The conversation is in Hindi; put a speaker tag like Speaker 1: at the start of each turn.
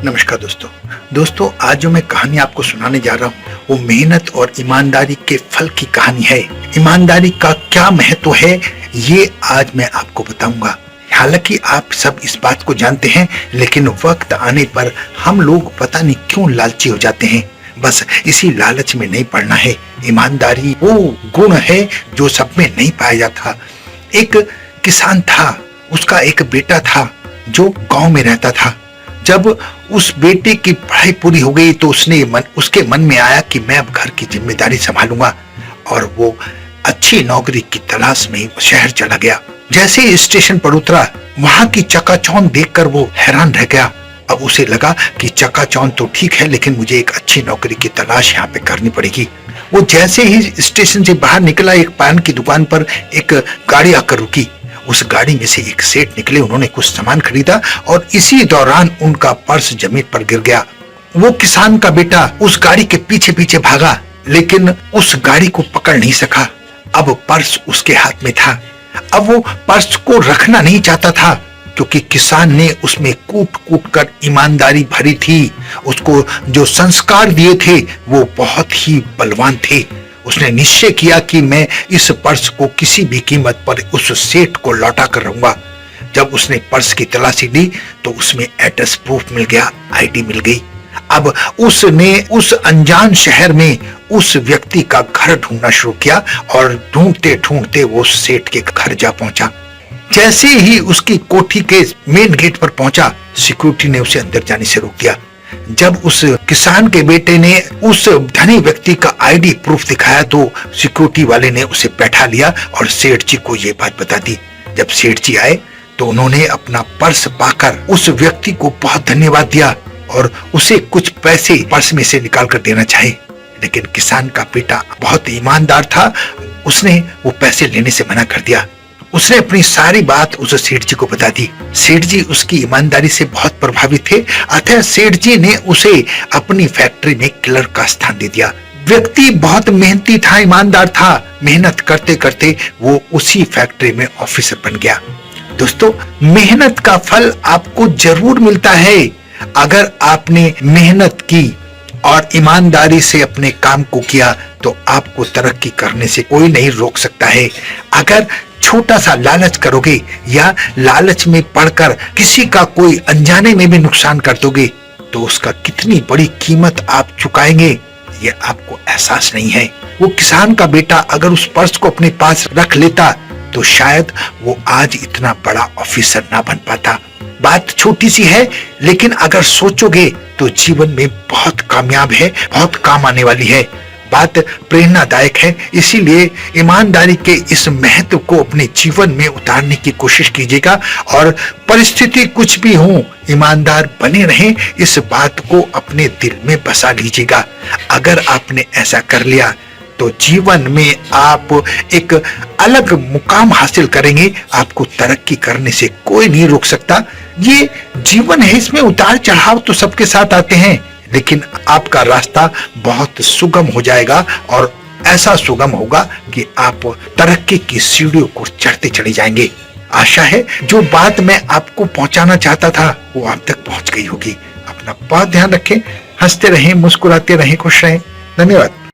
Speaker 1: नमस्कार दोस्तों आज जो मैं कहानी आपको सुनाने जा रहा हूँ वो मेहनत और ईमानदारी के फल की कहानी है। ईमानदारी का क्या महत्व है ये आज मैं आपको बताऊंगा। हालांकि आप सब इस बात को जानते हैं, लेकिन वक्त आने पर हम लोग पता नहीं क्यों लालची हो जाते हैं। बस इसी लालच में नहीं पड़ना है। ईमानदारी वो गुण है जो सब में नहीं पाया जाता। एक किसान था, उसका एक बेटा था जो गांव में रहता था। जब उस बेटे की पढ़ाई पूरी हो गई तो उसके मन में आया कि मैं अब घर की जिम्मेदारी संभालूंगा, और वो अच्छी नौकरी की तलाश में शहर चला गया। जैसे ही स्टेशन पर उतरा, वहां की चकाचौंध देखकर वो हैरान रह गया। अब उसे लगा कि चकाचौंध तो ठीक है, लेकिन मुझे एक अच्छी नौकरी की तलाश यहाँ पे करनी पड़ेगी। वो जैसे ही स्टेशन से बाहर निकला, एक पान की दुकान पर एक गाड़ी आकर रुकी। उस गाड़ी में से एक सेठ निकले, उन्होंने कुछ सामान खरीदा और इसी दौरान उनका पर्स जमीन पर गिर गया। वो किसान का बेटा उस गाड़ी के पीछे पीछे भागा, लेकिन उस गाड़ी को पकड़ नहीं सका। अब पर्स उसके हाथ में था। अब वो पर्स को रखना नहीं चाहता था, क्योंकि किसान ने उसमें कूट कूट कर ईमानदारी भरी थी। उसको जो संस्कार दिए थे वो बहुत ही बलवान थे। उसने निश्चय किया कि मैं इस पर्स को किसी भी कीमत पर उस सेठ को लौटा कर रहूंगा। जब उसने पर्स की तलाशी ली तो उसमें एड्रेस प्रूफ मिल गया, आईडी मिल गई। अब उसने उस अनजान शहर में उस व्यक्ति का घर ढूंढना शुरू किया, और ढूंढते ढूंढते वो सेठ के घर जा पहुंचा। जैसे ही उसकी कोठी के मेन गेट पर पहुंचा, सिक्योरिटी ने उसे अंदर जाने से रोक दिया। जब उस किसान के बेटे ने उस धनी व्यक्ति का आईडी प्रूफ दिखाया तो सिक्योरिटी वाले ने उसे बैठा लिया और सेठ जी को ये बात बता दी। जब सेठ जी आए तो उन्होंने अपना पर्स पाकर उस व्यक्ति को बहुत धन्यवाद दिया और उसे कुछ पैसे पर्स में से निकाल कर देना चाहे, लेकिन किसान का बेटा बहुत ईमानदार था। उसने वो पैसे लेने से मना कर दिया। उसने अपनी सारी बात उस सेठ जी को बता दी। सेठ जी उसकी ईमानदारी से बहुत प्रभावित थे, अतः सेठ जी ने उसे अपनी फैक्ट्री में क्लर्क का स्थान दे दिया। व्यक्ति बहुत मेहनती था, ईमानदार था। मेहनत करते करते वो उसी फैक्ट्री में ऑफिसर बन गया। दोस्तों, मेहनत का फल आपको जरूर मिलता है। अगर आपने मेहनत की और ईमानदारी से अपने काम को किया तो आपको तरक्की करने से कोई नहीं रोक सकता है। अगर छोटा सा लालच करोगे या लालच में पड़कर किसी का कोई अनजाने में भी नुकसान कर दोगे तो उसका कितनी बड़ी कीमत आप चुकाएंगे ये आपको एहसास नहीं है। वो किसान का बेटा अगर उस पर्स को अपने पास रख लेता तो शायद वो आज इतना बड़ा ऑफिसर ना बन पाता। बात छोटी सी है, लेकिन अगर सोचोगे तो जीवन में बहुत कामयाब है, बहुत काम आने वाली है। बात प्रेरणादायक है, इसीलिए ईमानदारी के इस महत्व को अपने जीवन में उतारने की कोशिश कीजिएगा, और परिस्थिति कुछ भी हो ईमानदार बने रहें, इस बात को अपने दिल में बसा लीजिएगा। अगर आपने ऐसा कर लिया तो जीवन में आप एक अलग मुकाम हासिल करेंगे। आपको तरक्की करने से कोई नहीं रोक सकता। ये जीवन है, इसमें उतार चढ़ाव तो सबके साथ आते हैं, लेकिन आपका रास्ता बहुत सुगम हो जाएगा, और ऐसा सुगम होगा कि आप तरक्की की सीढ़ियों को चढ़ते चले जाएंगे। आशा है जो बात मैं आपको पहुंचाना चाहता था वो आप तक पहुंच गई होगी। अपना बहुत ध्यान रखें, हंसते रहें, मुस्कुराते रहें, खुश रहें। धन्यवाद।